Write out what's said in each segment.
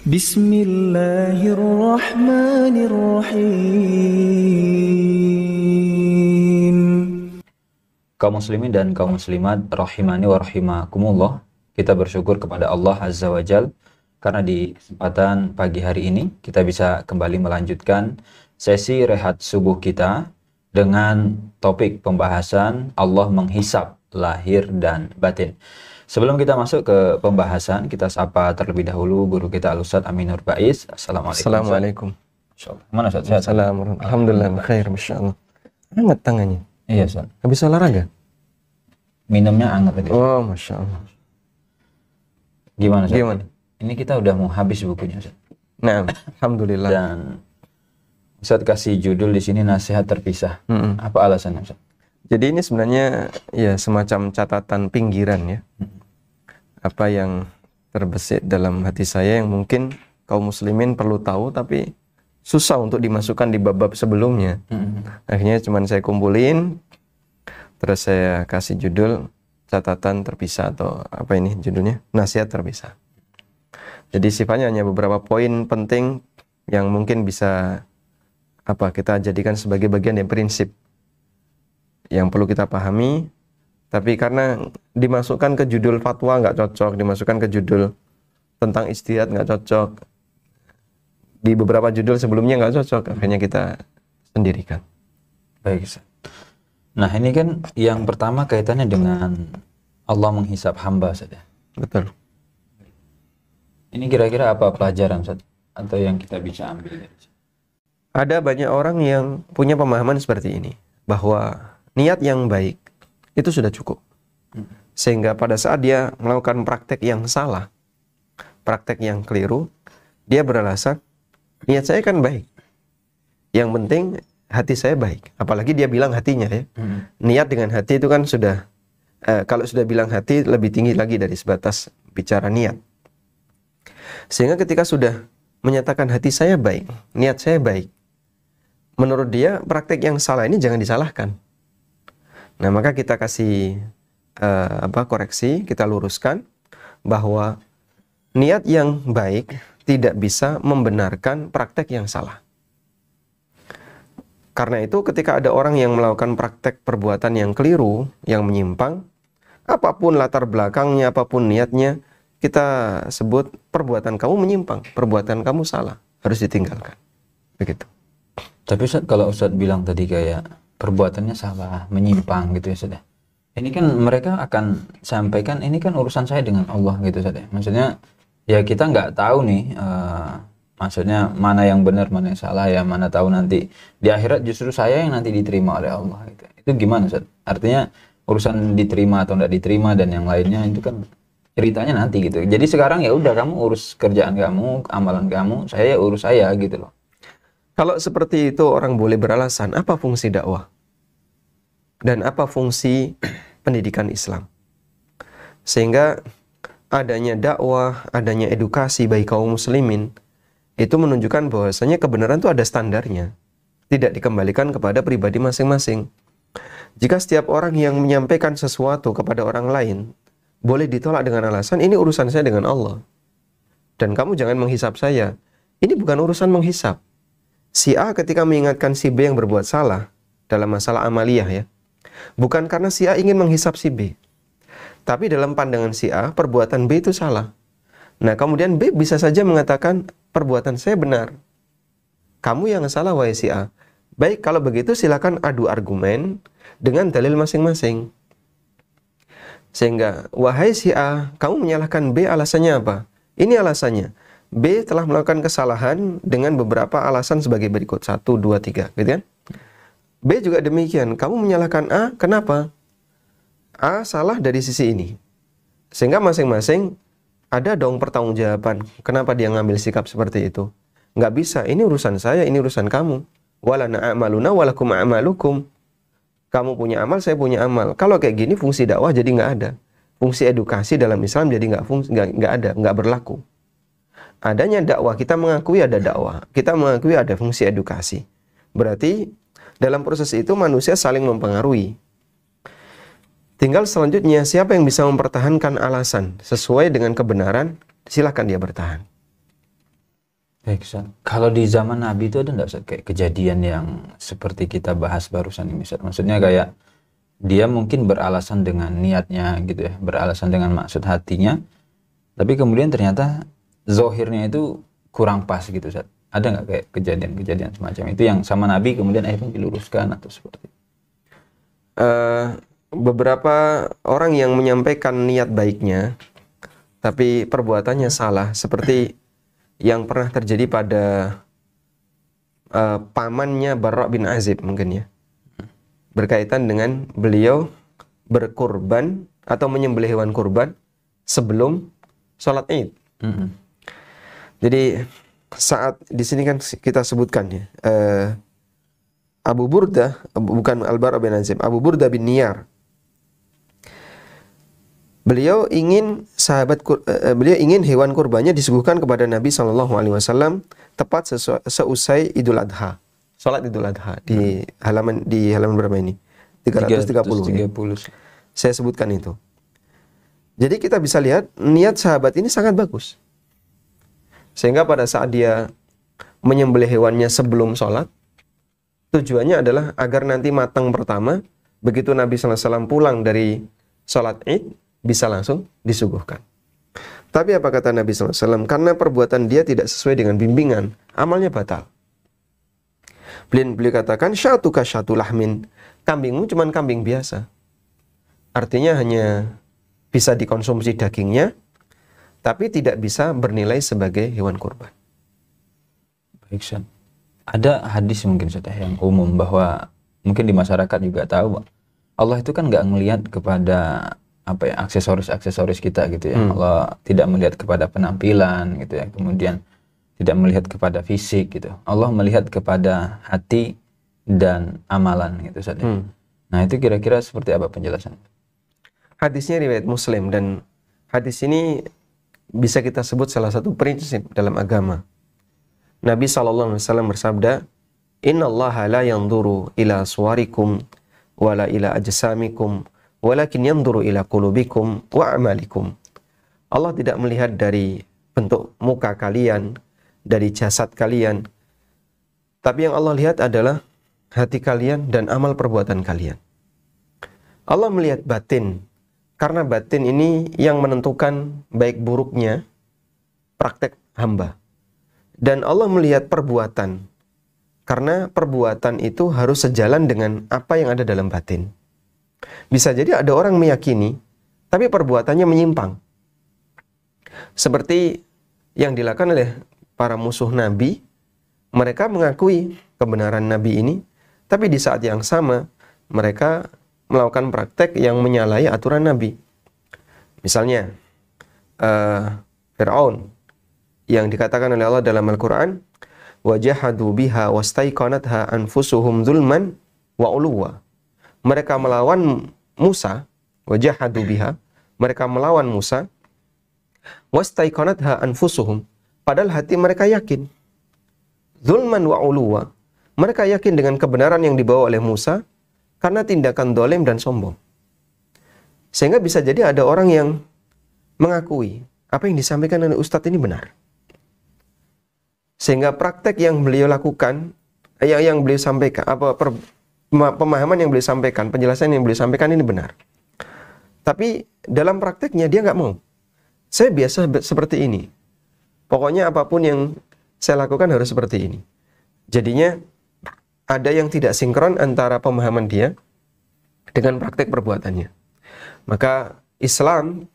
Bismillahirrahmanirrahim. Kaum muslimin dan kaum muslimat rahimani wa rahimakumullah. Kita bersyukur kepada Allah Azza wa Jal karena di kesempatan pagi hari ini kita bisa kembali melanjutkan sesi rehat subuh kita dengan topik pembahasan Allah menghisab lahir dan batin. Sebelum kita masuk ke pembahasan, kita sapa terlebih dahulu guru kita Al-Ustaz Aminur Baiz. Assalamualaikum. Mana Ustaz? Sehat? Assalamualaikum. Alhamdulillah khair, masyaallah. Hangat tangannya. Iya Ustaz. Habis olahraga? Minumnya hangat tadi. Oh, masyaallah. Gimana Ustaz? Gimana? Ini kita udah mau habis bukunya Ustaz. Nah, alhamdulillah. Dan Ustaz kasih judul di sini nasihat terpisah. Apa alasannya Ustaz? Jadi ini sebenarnya ya semacam catatan pinggiran ya. Apa yang terbesit dalam hati saya yang mungkin kaum muslimin perlu tahu tapi susah untuk dimasukkan di bab-bab sebelumnya. Akhirnya cuman saya kumpulin, terus saya kasih judul catatan terpisah atau apa ini judulnya? Nasihat terpisah. Jadi sifatnya hanya beberapa poin penting yang mungkin bisa kita jadikan sebagai bagian dari prinsip yang perlu kita pahami. Tapi karena dimasukkan ke judul fatwa nggak cocok, dimasukkan ke judul tentang ijtihad nggak cocok, di beberapa judul sebelumnya nggak cocok, akhirnya kita sendirikan. Baik Ustaz. Nah ini kan yang pertama kaitannya dengan Allah menghisab hamba saja. Betul. Ini kira-kira apa pelajaran Ustaz? Atau yang kita bisa ambil dari sini? Ada banyak orang yang punya pemahaman seperti ini, bahwa niat yang baik itu sudah cukup. Sehingga pada saat dia melakukan praktek yang salah, praktek yang keliru, dia beralasan, niat saya kan baik. Yang penting hati saya baik. Apalagi dia bilang hatinya ya. Niat dengan hati itu kan sudah, kalau sudah bilang hati lebih tinggi lagi dari sebatas bicara niat. Sehingga ketika sudah menyatakan hati saya baik, niat saya baik, menurut dia praktek yang salah ini jangan disalahkan. Nah maka kita kasih koreksi, kita luruskan bahwa niat yang baik tidak bisa membenarkan praktek yang salah. Karena itu ketika ada orang yang melakukan praktek perbuatan yang keliru, yang menyimpang, apapun latar belakangnya, apapun niatnya, kita sebut perbuatan kamu menyimpang, perbuatan kamu salah, harus ditinggalkan. Begitu. Tapi Ustaz, kalau Ustaz bilang tadi kayak perbuatannya salah, menyimpang gitu ya Ustaz. Ini kan mereka akan sampaikan ini kan urusan saya dengan Allah gitu Ustaz. Maksudnya ya kita nggak tahu nih maksudnya mana yang benar, mana yang salah ya, mana tahu nanti di akhirat justru saya yang nanti diterima oleh Allah gitu. Itu gimana Ustaz? Artinya urusan diterima atau enggak diterima dan yang lainnya itu kan ceritanya nanti gitu. Jadi sekarang ya udah kamu urus kerjaan kamu, amalan kamu, saya ya urus saya gitu loh. Kalau seperti itu orang boleh beralasan, apa fungsi dakwah? Dan apa fungsi pendidikan Islam? Sehingga adanya dakwah, adanya edukasi bagi kaum muslimin, itu menunjukkan bahwasanya kebenaran itu ada standarnya. Tidak dikembalikan kepada pribadi masing-masing. Jika setiap orang yang menyampaikan sesuatu kepada orang lain, boleh ditolak dengan alasan, ini urusan saya dengan Allah. Dan kamu jangan menghisap saya. Ini bukan urusan menghisap. Si A ketika mengingatkan si B yang berbuat salah dalam masalah amaliyah ya, bukan karena si A ingin menghisap si B, tapi dalam pandangan si A perbuatan B itu salah. Nah kemudian B bisa saja mengatakan perbuatan saya benar, kamu yang salah wahai si A. Baik, kalau begitu silakan adu argumen dengan dalil masing-masing. Sehingga wahai si A, kamu menyalahkan B, alasannya apa? Ini alasannya, B telah melakukan kesalahan dengan beberapa alasan sebagai berikut. 1, 2, 3, gitu kan? B juga demikian. Kamu menyalahkan A, kenapa? A salah dari sisi ini. Sehingga masing-masing ada dong pertanggungjawaban. Kenapa dia ngambil sikap seperti itu? Nggak bisa, ini urusan saya, ini urusan kamu. Walana a'maluna walakum a'malukum. Kamu punya amal, saya punya amal. Kalau kayak gini fungsi dakwah jadi nggak ada. Fungsi edukasi dalam Islam jadi nggak ada, nggak berlaku. Adanya dakwah, kita mengakui ada dakwah, kita mengakui ada fungsi edukasi. Berarti dalam proses itu manusia saling mempengaruhi. Tinggal selanjutnya siapa yang bisa mempertahankan alasan sesuai dengan kebenaran, silakan dia bertahan. Baik, Ustaz. Kalau di zaman Nabi itu ada nggak Ustaz kayak kejadian yang seperti kita bahas barusan ini, Ustaz? Maksudnya kayak dia mungkin beralasan dengan niatnya gitu ya, beralasan dengan maksud hatinya, tapi kemudian ternyata zohirnya itu kurang pas gitu, Ustaz. Ada nggak kayak kejadian-kejadian semacam itu yang sama Nabi kemudian akhirnya diluruskan atau seperti itu? Beberapa orang yang menyampaikan niat baiknya, tapi perbuatannya salah, seperti yang pernah terjadi pada pamannya Barra bin Azib mungkin ya, berkaitan dengan beliau berkurban atau menyembelih hewan kurban sebelum sholat Id. Jadi saat di sini kan kita sebutkan ya, Abu Burda, bukan Al-Bara bin Azib, Abu Burda bin Niyar. Beliau ingin beliau ingin hewan kurbannya disuguhkan kepada Nabi SAW tepat seusai Idul Adha, sholat Idul Adha di halaman berapa ini? 330. Ya. Saya sebutkan itu. Jadi kita bisa lihat niat sahabat ini sangat bagus. Sehingga pada saat dia menyembelih hewannya sebelum sholat, tujuannya adalah agar nanti matang pertama, begitu Nabi SAW pulang dari sholat Id, bisa langsung disuguhkan. Tapi apa kata Nabi SAW? Karena perbuatan dia tidak sesuai dengan bimbingan, amalnya batal. Beliau katakan, syatuka syatu lahmin. Kambingmu cuma kambing biasa. Artinya hanya bisa dikonsumsi dagingnya, tapi tidak bisa bernilai sebagai hewan kurban. Baik, Ustaz. Ada hadis mungkin Ustaz yang umum bahwa mungkin di masyarakat juga tahu Allah itu kan nggak melihat kepada aksesoris kita gitu ya. Allah tidak melihat kepada penampilan gitu ya. Kemudian tidak melihat kepada fisik gitu. Allah melihat kepada hati dan amalan gitu Ustaz. Nah, itu kira-kira seperti apa penjelasan? Hadisnya riwayat Muslim, dan hadis ini bisa kita sebut salah satu prinsip dalam agama. Nabi SAW bersabda, "Innallaha la yanzuru ila suwarikum wala ila ajsamikum walakin yanzuru ila qulubikum wa a'malikum." Allah tidak melihat dari bentuk muka kalian, dari jasad kalian, tapi yang Allah lihat adalah hati kalian dan amal perbuatan kalian. Allah melihat batin, karena batin ini yang menentukan baik buruknya praktek hamba. Dan Allah melihat perbuatan, karena perbuatan itu harus sejalan dengan apa yang ada dalam batin. Bisa jadi ada orang meyakini, tapi perbuatannya menyimpang. Seperti yang dilakukan oleh para musuh Nabi, mereka mengakui kebenaran Nabi ini, tapi di saat yang sama, mereka melakukan praktek yang menyalahi aturan Nabi. Misalnya, Fir'aun, yang dikatakan oleh Allah dalam Al-Quran, wajahadu biha wastaiqanatha anfusuhum zulman wa uluwa. Mereka melawan Musa, wajahadu biha, mereka melawan Musa, wastaiqanatha anfusuhum, padahal hati mereka yakin. Zulman wa uluwa, mereka yakin dengan kebenaran yang dibawa oleh Musa karena tindakan dolim dan sombong. Sehingga bisa jadi ada orang yang mengakui apa yang disampaikan oleh Ustadz ini benar. Sehingga praktek yang beliau lakukan, yang beliau sampaikan, pemahaman yang beliau sampaikan, penjelasan yang beliau sampaikan ini benar. Tapi dalam prakteknya dia nggak mau. Saya biasa seperti ini. Pokoknya apapun yang saya lakukan harus seperti ini. Jadinya ada yang tidak sinkron antara pemahaman dia dengan praktek perbuatannya. Maka Islam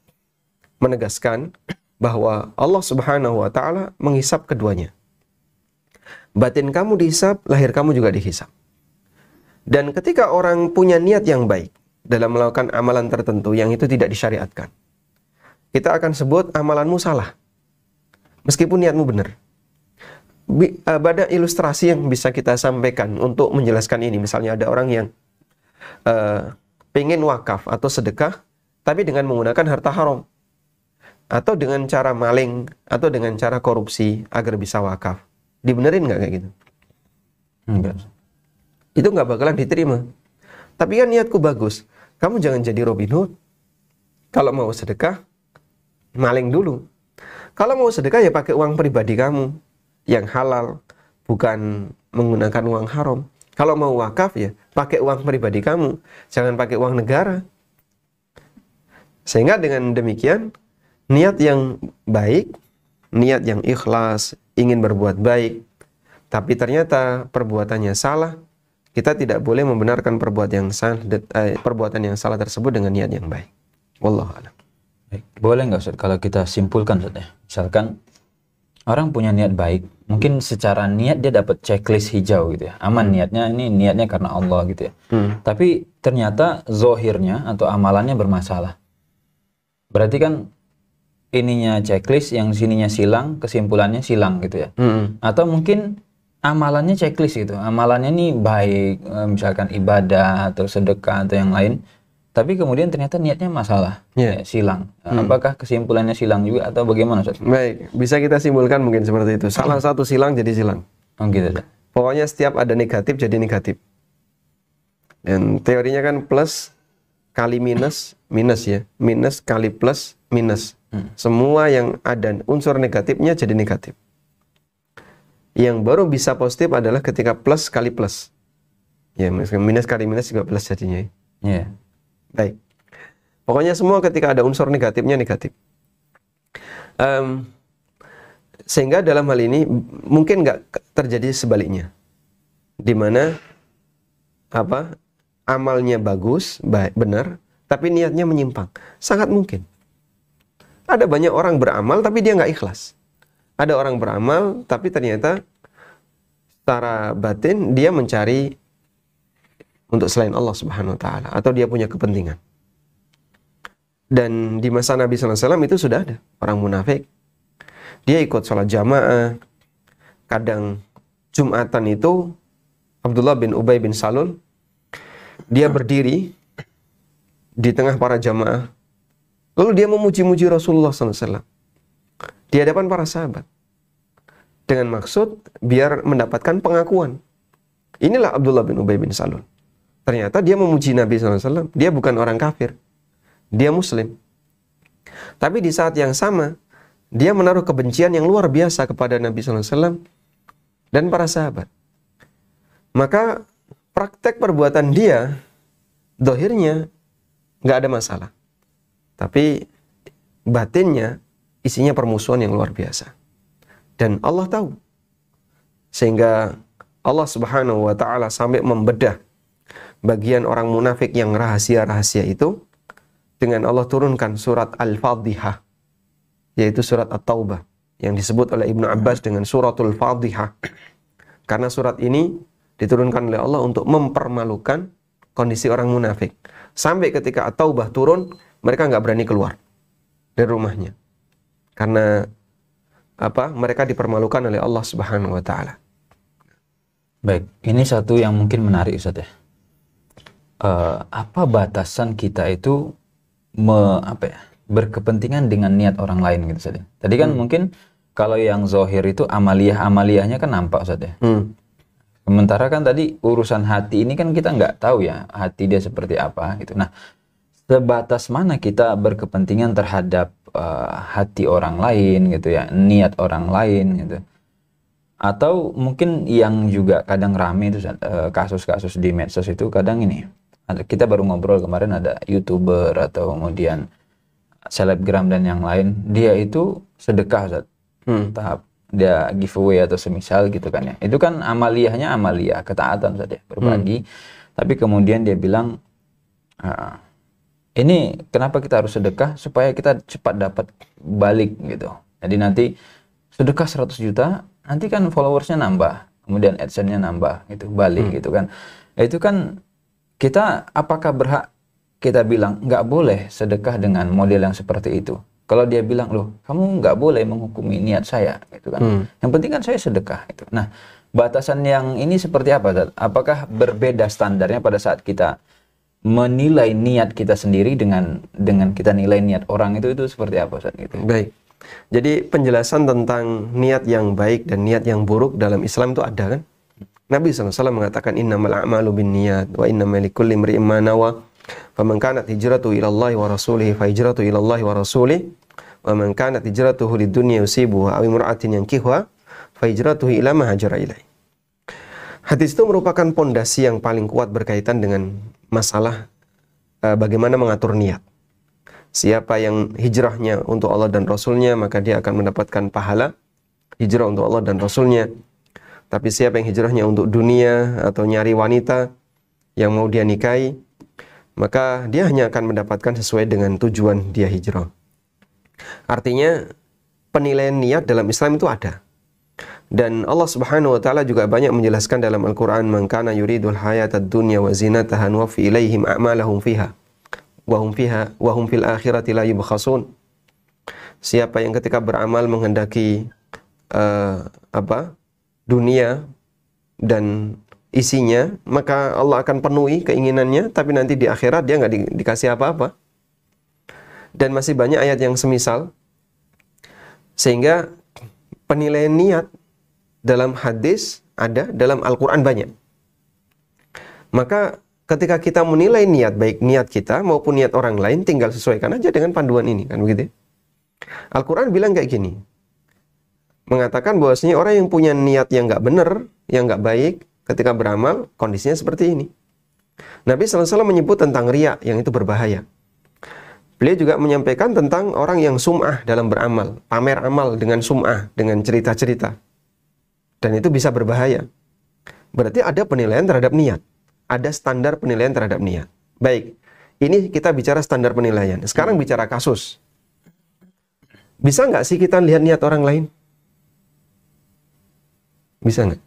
menegaskan bahwa Allah Subhanahu wa Ta'ala menghisap keduanya. Batin kamu dihisap, lahir kamu juga dihisap. Dan ketika orang punya niat yang baik dalam melakukan amalan tertentu yang itu tidak disyariatkan, kita akan sebut amalanmu salah, meskipun niatmu benar. Ada ilustrasi yang bisa kita sampaikan untuk menjelaskan ini. Misalnya ada orang yang pengen wakaf atau sedekah, tapi dengan menggunakan harta haram, atau dengan cara maling, atau dengan cara korupsi agar bisa wakaf. Dibenerin nggak kayak gitu? Enggak. Itu nggak bakalan diterima. Tapi kan niatku bagus. Kamu jangan jadi Robin Hood. Kalau mau sedekah, maling dulu. Kalau mau sedekah ya pakai uang pribadi kamu. yang halal, bukan menggunakan uang haram. Kalau mau wakaf ya pakai uang pribadi kamu, jangan pakai uang negara. Sehingga dengan demikian niat yang baik, niat yang ikhlas, ingin berbuat baik, tapi ternyata perbuatannya salah, kita tidak boleh membenarkan perbuatan yang salah tersebut dengan niat yang baik. Wallahu a'lam. Baik. Boleh nggak Ustaz kalau kita simpulkan Ustaz ya? Misalkan orang punya niat baik, mungkin secara niat dia dapat checklist hijau gitu ya. Aman niatnya, ini niatnya karena Allah gitu ya. Tapi ternyata zohirnya atau amalannya bermasalah. Berarti kan ininya checklist, yang sininya silang, kesimpulannya silang gitu ya. Atau mungkin amalannya checklist gitu. Amalannya ini baik, misalkan ibadah atau sedekah atau yang lain. Tapi kemudian ternyata niatnya masalah, ya, silang. Apakah kesimpulannya silang juga atau bagaimana Ustaz? Baik, bisa kita simpulkan mungkin seperti itu. Salah satu silang jadi silang. Oh gitu Ustaz. Pokoknya setiap ada negatif jadi negatif. Dan teorinya kan plus kali minus, minus ya. Minus kali plus, minus. Semua yang ada unsur negatifnya jadi negatif. Yang baru bisa positif adalah ketika plus kali plus. Ya, minus kali minus juga plus jadinya. Iya. Baik. Pokoknya semua ketika ada unsur negatifnya negatif. Sehingga dalam hal ini mungkin nggak terjadi sebaliknya. Di mana amalnya bagus, baik, benar, tapi niatnya menyimpang. Sangat mungkin. Ada banyak orang beramal tapi dia nggak ikhlas. Ada orang beramal tapi ternyata secara batin dia mencari untuk selain Allah Subhanahu wa taala atau dia punya kepentingan. Dan di masa Nabi sallallahu alaihi wasallam itu sudah ada orang munafik. Dia ikut sholat jamaah. Kadang Jumatan itu Abdullah bin Ubay bin Salul dia berdiri di tengah para jamaah. Lalu dia memuji-muji Rasulullah sallallahu alaihi wasallam di hadapan para sahabat. Dengan maksud biar mendapatkan pengakuan. Inilah Abdullah bin Ubay bin Salul. Ternyata dia memuji Nabi SAW. Dia bukan orang kafir. Dia muslim. Tapi di saat yang sama, dia menaruh kebencian yang luar biasa kepada Nabi SAW dan para sahabat. Maka praktek perbuatan dia, dohirnya, nggak ada masalah. Tapi batinnya, isinya permusuhan yang luar biasa. Dan Allah tahu. Sehingga Allah Subhanahu wa ta'ala sampai membedah bagian orang munafik yang rahasia-rahasia itu dengan Allah turunkan surat Al-Fadhihah, yaitu surat At-Taubah yang disebut oleh Ibnu Abbas dengan suratul Fadhihah, karena surat ini diturunkan oleh Allah untuk mempermalukan kondisi orang munafik. Sampai ketika At-Taubah turun, mereka nggak berani keluar dari rumahnya karena mereka dipermalukan oleh Allah Subhanahu wa ta'ala. Baik, ini satu yang mungkin menarik Ustaz ya. Apa batasan kita itu berkepentingan dengan niat orang lain gitu Ustaz ya. Tadi kan mungkin kalau yang zohir itu amaliyahnya kan nampak Ustaz ya. Sementara kan tadi urusan hati ini kan kita nggak tahu ya hati dia seperti apa gitu. Nah, sebatas mana kita berkepentingan terhadap hati orang lain gitu ya, niat orang lain gitu. Atau mungkin yang juga kadang rame itu kasus-kasus di medsos itu kadang ini. Kita baru ngobrol kemarin ada YouTuber atau kemudian selebgram dan yang lain, dia itu sedekah Ustaz. Tahap dia giveaway atau semisal gitu kan ya. Itu kan amaliyahnya amaliyah, ketaatan Ustaz ya, berbagi. Tapi kemudian dia bilang ini kenapa kita harus sedekah supaya kita cepat dapat balik gitu. Jadi nanti sedekah 100 juta, nanti kan followersnya nambah, kemudian AdSense-nya nambah gitu, balik gitu kan. Itu kan kita apakah berhak kita bilang nggak boleh sedekah dengan model yang seperti itu? Kalau dia bilang, loh kamu nggak boleh menghukumi niat saya gitu kan. Yang penting kan saya sedekah itu. Nah, batasan yang ini seperti apa Ustaz? Apakah berbeda standarnya pada saat kita menilai niat kita sendiri dengan kita nilai niat orang itu seperti apa Ustaz gitu? Baik. Jadi penjelasan tentang niat yang baik dan niat yang buruk dalam Islam itu ada kan? Nabi SAW mengatakan innamal a'malu binniyat wa innamal likulli imri'in ma nawa. Faman kanat hijratuhu ila Allah wa rasulihi fa hijratuhu ila Allah wa rasulihi wa man kanat hijratuhu lid dunya yusibuha aw imra'atin yankihuha fa hijratuhu ila ma hajara ilaih. Hadis itu merupakan pondasi yang paling kuat berkaitan dengan masalah bagaimana mengatur niat. Siapa yang hijrahnya untuk Allah dan Rasulnya, maka dia akan mendapatkan pahala hijrah untuk Allah dan Rasulnya. Tapi siapa yang hijrahnya untuk dunia atau nyari wanita yang mau dia nikahi, maka dia hanya akan mendapatkan sesuai dengan tujuan dia hijrah. Artinya penilaian niat dalam Islam itu ada. Dan Allah Subhanahu wa taala juga banyak menjelaskan dalam Al-Qur'an, "Man kana yuridul hayatad dunya wa zinataha nuwaffi ilaihim a'malahum fiha wa hum fil akhirati la yubkhasun." Siapa yang ketika beramal menghendaki dunia dan isinya, maka Allah akan penuhi keinginannya, tapi nanti di akhirat dia nggak dikasih apa-apa. Dan masih banyak ayat yang semisal. Sehingga penilaian niat dalam hadis ada, dalam Al-Quran banyak. Maka ketika kita menilai niat, baik niat kita maupun niat orang lain, tinggal sesuaikan aja dengan panduan ini, kan begitu? Al-Quran bilang kayak gini, mengatakan bahwasanya orang yang punya niat yang nggak benar, yang nggak baik, ketika beramal, kondisinya seperti ini. Nabi SAW menyebut tentang riya, yang itu berbahaya. Beliau juga menyampaikan tentang orang yang sum'ah dalam beramal, pamer amal dengan sum'ah, dengan cerita-cerita. Dan itu bisa berbahaya. Berarti ada penilaian terhadap niat. Ada standar penilaian terhadap niat. Baik, ini kita bicara standar penilaian. Sekarang bicara kasus. Bisa nggak sih kita lihat niat orang lain? Bisa nggak?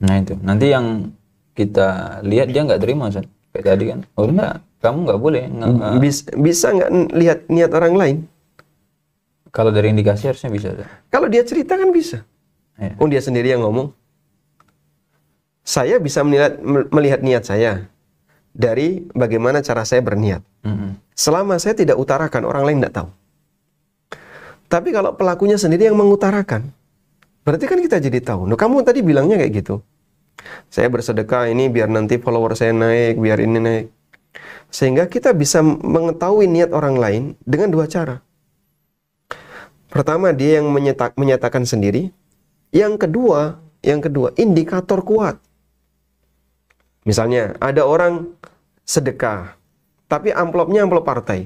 Nah itu, nanti yang kita lihat dia nggak terima, Ustaz. Kayak tadi kan, oh enggak, kamu nggak boleh. Bisa nggak lihat niat orang lain? Kalau dari indikasi harusnya bisa, Ustaz. Kalau dia cerita kan bisa. Ya. Dia sendiri yang ngomong. Saya bisa melihat niat saya dari bagaimana cara saya berniat. Selama saya tidak utarakan, orang lain tidak tahu. Tapi kalau pelakunya sendiri yang mengutarakan, berarti kan kita jadi tahu. Nah, kamu tadi bilangnya kayak gitu. Saya bersedekah ini biar nanti follower saya naik, biar ini naik. Sehingga kita bisa mengetahui niat orang lain dengan dua cara. Pertama, dia yang menyatakan sendiri. Yang kedua, indikator kuat. Misalnya, ada orang sedekah, tapi amplopnya amplop partai.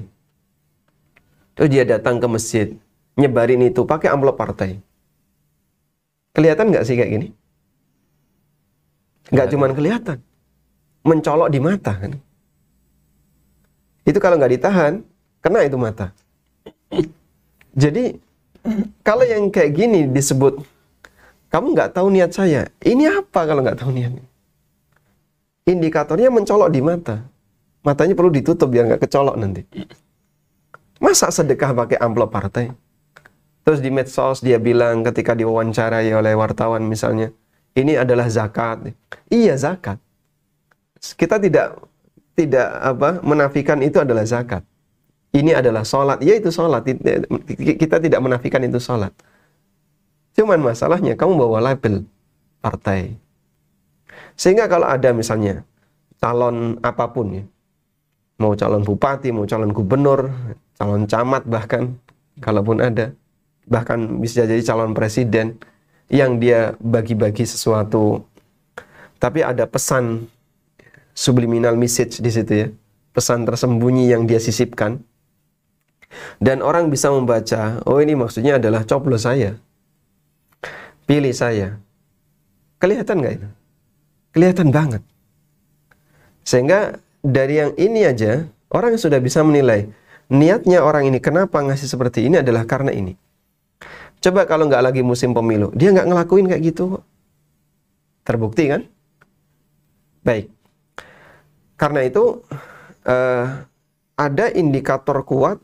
Terus dia datang ke masjid, nyebarin itu pakai amplop partai. Kelihatan nggak sih kayak gini? Nggak cuman kelihatan, mencolok di mata kan? Itu kalau nggak ditahan, kena itu mata. Jadi kalau yang kayak gini disebut, kamu nggak tahu niat saya. Ini apa kalau nggak tahu niatnya? Indikatornya mencolok di mata. Matanya perlu ditutup biar nggak kecolok nanti. Masa sedekah pakai amplop partai? Terus di medsos dia bilang ketika diwawancarai oleh wartawan misalnya, ini adalah zakat. Iya zakat. Kita tidak menafikan itu adalah zakat. Ini adalah sholat. Ya itu sholat. Kita tidak menafikan itu sholat. Cuman masalahnya kamu bawa label partai. Sehingga kalau ada misalnya calon apapun ya, mau calon bupati, mau calon gubernur, calon camat bahkan, kalaupun ada, bahkan bisa jadi calon presiden yang dia bagi-bagi sesuatu, tapi ada pesan subliminal message di situ ya, pesan tersembunyi yang dia sisipkan, dan orang bisa membaca, oh ini maksudnya adalah coblos saya, pilih saya. Kelihatan nggak itu? Kelihatan banget. Sehingga dari yang ini aja orang sudah bisa menilai niatnya orang ini kenapa ngasih seperti ini adalah karena ini. Coba kalau nggak lagi musim pemilu, dia nggak ngelakuin kayak gitu. Terbukti kan? Baik. Karena itu ada indikator kuat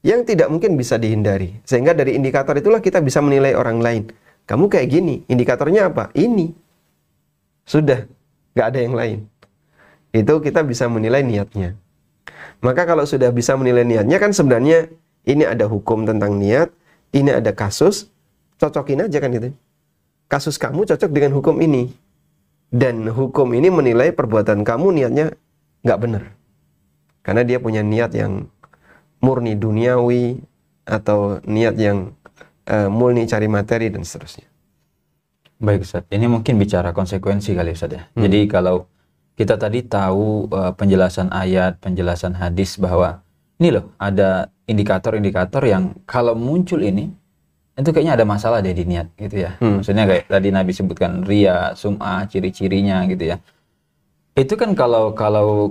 yang tidak mungkin bisa dihindari. Sehingga dari indikator itulah kita bisa menilai orang lain. Kamu kayak gini, indikatornya apa? Ini. Sudah, nggak ada yang lain. Itu kita bisa menilai niatnya. Maka kalau sudah bisa menilai niatnya kan sebenarnya ini ada hukum tentang niat, ini ada kasus, cocokin aja kan itu. Kasus kamu cocok dengan hukum ini. Dan hukum ini menilai perbuatan kamu niatnya nggak benar. Karena dia punya niat yang murni duniawi atau niat yang murni cari materi dan seterusnya. Baik Ustaz, ini mungkin bicara konsekuensi kali Ustaz ya. Jadi kalau kita tadi tahu penjelasan ayat, penjelasan hadis bahwa ini loh ada indikator-indikator yang kalau muncul ini itu kayaknya ada masalah deh di niat gitu ya. Maksudnya kayak tadi Nabi sebutkan riya, sum'ah, ciri-cirinya gitu ya. Itu kan kalau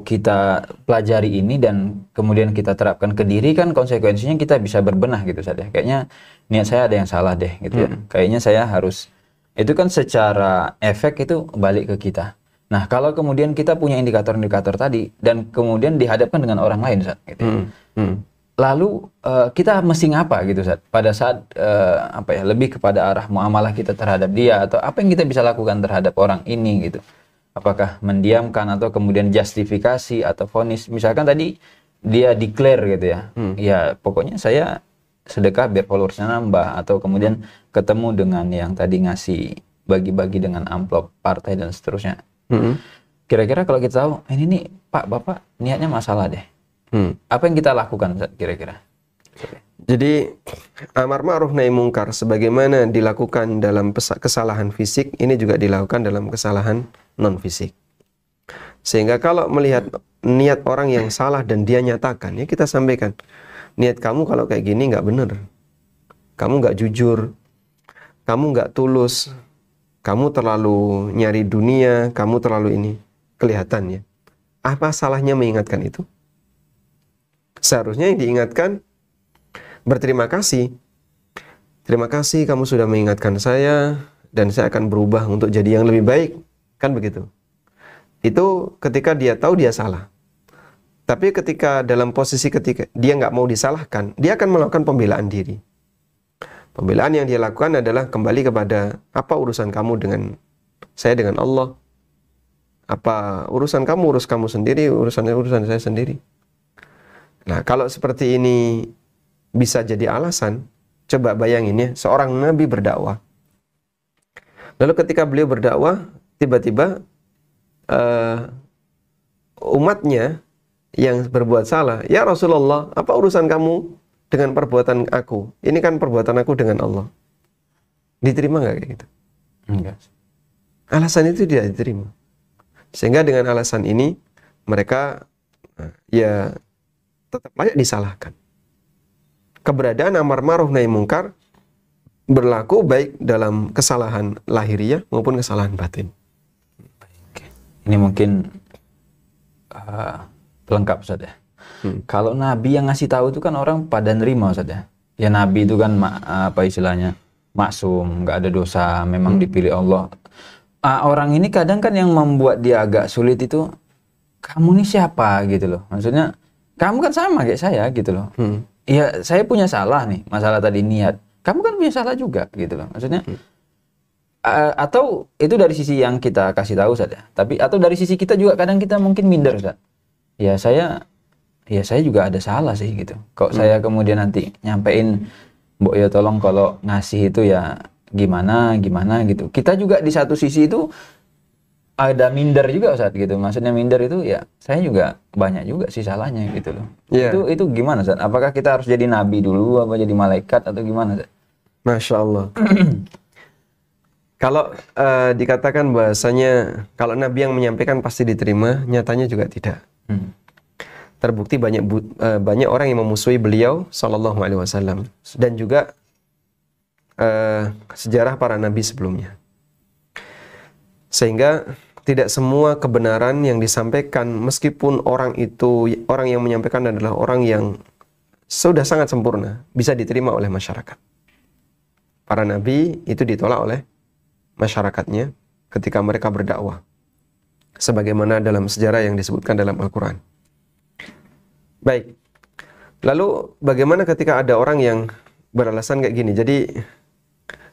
kita pelajari ini dan kemudian kita terapkan ke diri kan konsekuensinya kita bisa berbenah gitu Ustaz ya. Kayaknya niat saya ada yang salah deh gitu ya. Kayaknya saya harus itu kan secara efek itu balik ke kita. Nah, kalau kemudian kita punya indikator-indikator tadi dan kemudian dihadapkan dengan orang lain, Ustaz, gitu ya. Lalu kita mesti ngapa gitu, Ustaz? Pada saat lebih kepada arah muamalah kita terhadap dia atau apa yang kita bisa lakukan terhadap orang ini gitu. Apakah mendiamkan atau kemudian justifikasi atau vonis? Misalkan tadi dia declare gitu ya. Ya, pokoknya saya sedekah biar followersnya nambah atau kemudian ketemu dengan yang tadi ngasih bagi-bagi dengan amplop partai dan seterusnya. Kira-kira kalau kita tahu ini nih Pak Bapak niatnya masalah deh, apa yang kita lakukan kira-kira? Jadi amar ma'ruf nahi mungkar sebagaimana dilakukan dalam kesalahan fisik, ini juga dilakukan dalam kesalahan non fisik. Sehingga kalau melihat niat orang yang salah dan dia nyatakan, ya kita sampaikan, niat kamu kalau kayak gini nggak bener, kamu nggak jujur, kamu nggak tulus, kamu terlalu nyari dunia, kamu terlalu ini, kelihatan ya. Apa salahnya mengingatkan itu? Seharusnya yang diingatkan berterima kasih. Terima kasih kamu sudah mengingatkan saya dan saya akan berubah untuk jadi yang lebih baik. Kan begitu. Itu ketika dia tahu dia salah. Tapi ketika dalam posisi ketika dia nggak mau disalahkan, dia akan melakukan pembelaan diri. Pembelaan yang dia lakukan adalah kembali kepada apa urusan kamu dengan saya, dengan Allah. Apa urusan kamu, urus kamu sendiri, urusan saya sendiri. Nah, kalau seperti ini bisa jadi alasan, coba bayangin ya, seorang nabi berdakwah. Lalu ketika beliau berdakwah, tiba-tiba umatnya yang berbuat salah, ya Rasulullah, apa urusan kamu dengan perbuatan aku? Ini kan perbuatan aku dengan Allah. Diterima nggak kayak gitu? Enggak. Alasan itu tidak diterima. Sehingga dengan alasan ini, mereka ya tetap layak disalahkan. Keberadaan amar ma'ruf nahi mungkar berlaku baik dalam kesalahan lahiriah maupun kesalahan batin. Ini mungkin pelengkap Ustaz ya. Kalau Nabi yang ngasih tahu itu kan orang pada nerima Ustaz ya. Ya Nabi itu kan apa istilahnya maksum, nggak ada dosa, memang dipilih Allah. Orang ini kadang kan yang membuat dia agak sulit itu, kamu nih siapa gitu loh. Maksudnya kamu kan sama kayak saya gitu loh. Ya saya punya salah nih, masalah tadi niat. Kamu kan punya salah juga gitu loh. Maksudnya atau itu dari sisi yang kita kasih tahu Ustaz ya. Tapi atau dari sisi kita juga kadang kita mungkin minder Ustaz. Ya saya juga ada salah sih gitu. Kok saya kemudian nanti nyampein, Mbok ya tolong kalau ngasih itu ya gimana gitu. Kita juga di satu sisi itu ada minder juga Ustaz gitu. Maksudnya minder itu ya saya juga banyak juga sih salahnya gitu loh. Yeah. Itu gimana Ustaz? Apakah kita harus jadi nabi dulu apa jadi malaikat atau gimana Ustaz? Masya Allah. Kalau dikatakan bahasanya kalau nabi yang menyampaikan pasti diterima, nyatanya juga tidak. Terbukti banyak orang yang memusuhi beliau sallallahu alaihi wasallam dan juga sejarah para nabi sebelumnya. Sehingga tidak semua kebenaran yang disampaikan, meskipun orang yang menyampaikan adalah orang yang sudah sangat sempurna, bisa diterima oleh masyarakat. Para nabi itu ditolak oleh masyarakatnya ketika mereka berdakwah, sebagaimana dalam sejarah yang disebutkan dalam Al-Quran. Baik, lalu bagaimana ketika ada orang yang beralasan kayak gini? Jadi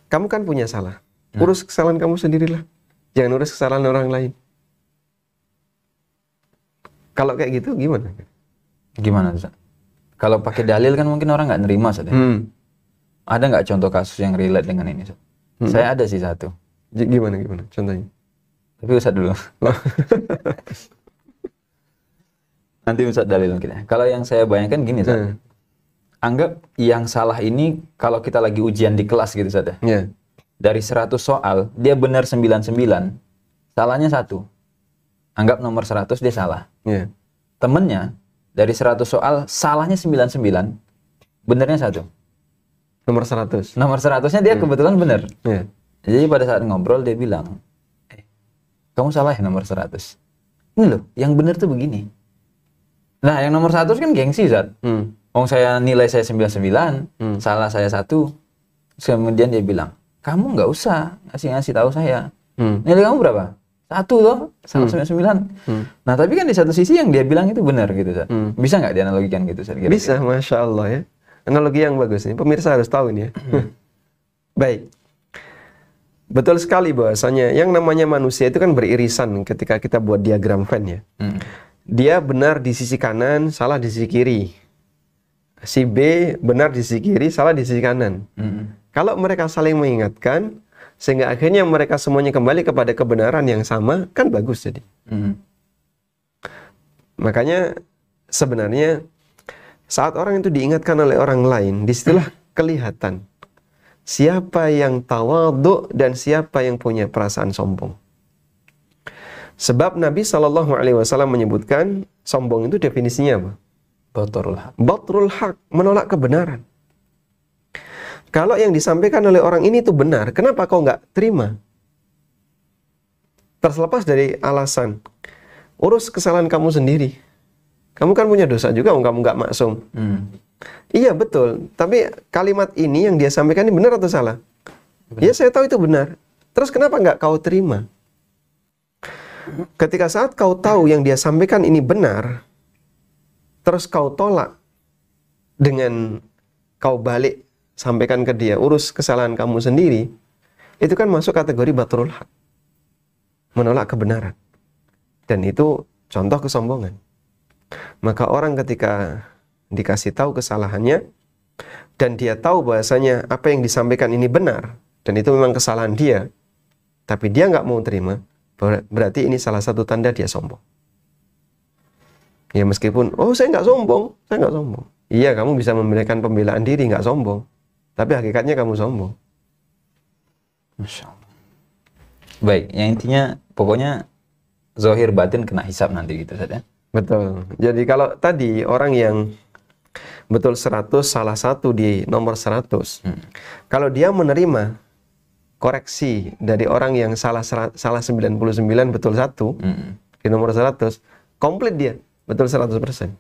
kamu kan punya salah, urus kesalahan kamu sendirilah, jangan urus kesalahan orang lain. Kalau kayak gitu gimana? Gimana Ustaz? Kalau pakai dalil kan mungkin orang nggak nerima Ustaz. Ada nggak contoh kasus yang relate dengan ini Ustaz? Saya ada sih satu. Gimana contohnya? Tapi Ustaz dulu. Nanti Ustaz dalil mungkin ya. Kalau yang saya bayangkan gini Ustaz. Anggap yang salah ini kalau kita lagi ujian di kelas gitu Ustaz ya. dari 100 soal, dia benar 99, salahnya 1. Anggap nomor 100 dia salah. Iya. Temennya, dari 100 soal, salahnya 99, benernya 1. Nomor 100. Nomor 100-nya dia kebetulan benar. Iya. Jadi pada saat ngobrol dia bilang, kamu salah ya nomor 100. Ini loh, yang benar tuh begini. Nah, yang nomor 100 kan gengsi, Zat. Saya nilai saya 99, salah saya 1. Kemudian dia bilang, kamu nggak usah ngasih tahu saya. Nilai kamu berapa? 1 loh, salah 99. Nah, tapi kan di satu sisi yang dia bilang itu benar gitu, Zat. Bisa nggak dianalogikan gitu, Zat? Bisa, Masya Allah ya. Analogi yang bagus nih. Pemirsa harus tahu ini ya. Baik. Betul sekali bahwasanya yang namanya manusia itu kan beririsan ketika kita buat diagram Venn ya. Dia benar di sisi kanan, salah di sisi kiri. Si B benar di sisi kiri, salah di sisi kanan. Kalau mereka saling mengingatkan, sehingga akhirnya mereka semuanya kembali kepada kebenaran yang sama, kan bagus jadi. Makanya sebenarnya saat orang itu diingatkan oleh orang lain, disitulah kelihatan siapa yang tawadhu dan siapa yang punya perasaan sombong. Sebab Nabi SAW menyebutkan sombong itu definisinya apa? Batrul haq. Batrul haq, menolak kebenaran. Kalau yang disampaikan oleh orang ini itu benar, kenapa kau nggak terima? Terlepas dari alasan, urus kesalahan kamu sendiri. Kamu kan punya dosa juga, kamu nggak maksum. Iya betul, tapi kalimat ini yang dia sampaikan ini benar atau salah? Benar. Ya saya tahu itu benar. Terus kenapa nggak kau terima? Ketika saat kau tahu yang dia sampaikan ini benar, terus kau tolak dengan kau balik sampaikan ke dia, urus kesalahan kamu sendiri, itu kan masuk kategori batrul haq, menolak kebenaran. Dan itu contoh kesombongan. Maka orang ketika dikasih tahu kesalahannya dan dia tahu bahasanya apa yang disampaikan ini benar dan itu memang kesalahan dia, tapi dia nggak mau terima, berarti ini salah satu tanda dia sombong. Ya meskipun, oh saya nggak sombong. Iya, kamu bisa memberikan pembelaan diri nggak sombong, tapi hakikatnya kamu sombong. Masya Allah. Baik, yang intinya pokoknya zahir batin kena hisab nanti gitu saja. Betul. Jadi kalau tadi orang yang betul 100, salah satu di nomor 100. Kalau dia menerima koreksi dari orang yang salah 99, betul 1 di nomor 100, komplit dia, betul 100%.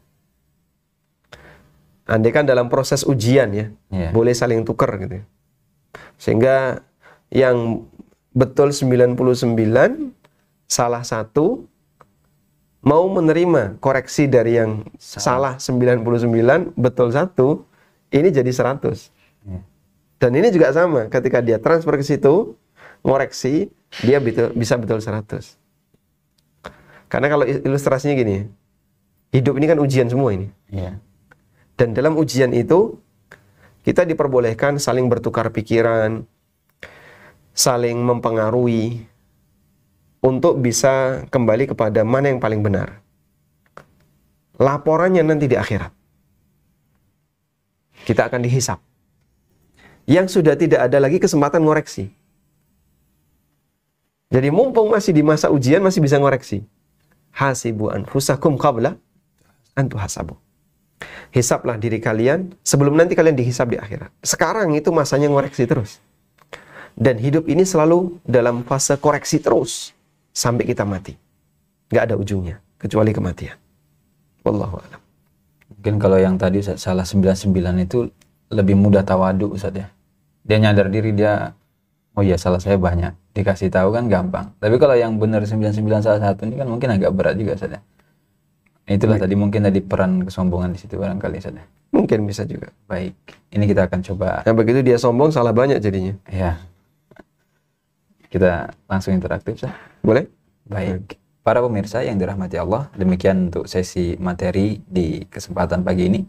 Andai kan dalam proses ujian ya, boleh saling tukar gitu. Sehingga yang betul 99, salah 1, mau menerima koreksi dari yang salah 99, betul 1, ini jadi 100. Dan ini juga sama, ketika dia transfer ke situ, ngoreksi, dia bisa betul 100. Karena kalau ilustrasinya gini, hidup ini kan ujian semua ini. Dan dalam ujian itu, kita diperbolehkan saling bertukar pikiran, saling mempengaruhi, untuk bisa kembali kepada mana yang paling benar. Laporannya nanti di akhirat. Kita akan dihisap. Yang sudah tidak ada lagi kesempatan ngoreksi. Jadi mumpung masih di masa ujian, masih bisa ngoreksi. Hasibu anfusakum qabla an tuhasabu. Hisaplah diri kalian sebelum nanti kalian dihisap di akhirat. Sekarang itu masanya ngoreksi terus. Dan hidup ini selalu dalam fase koreksi terus. Sampai kita mati. Nggak ada ujungnya. Kecuali kematian. Wallahu a'lam. Mungkin kalau yang tadi Ustaz, salah 99 itu lebih mudah tawadu Ustaz ya. Dia nyadar diri dia, oh ya salah saya banyak. Dikasih tahu kan gampang. Tapi kalau yang benar 99 salah satu ini kan mungkin agak berat juga Ustaz ya. Itulah tadi mungkin tadi peran kesombongan di situ barangkali Ustaz ya. Mungkin bisa juga. Baik. Ini kita akan coba. Nah begitu dia sombong salah banyak jadinya. Ya. Kita langsung interaktif Ustaz. Boleh? Baik. Para pemirsa yang dirahmati Allah, demikian untuk sesi materi di kesempatan pagi ini.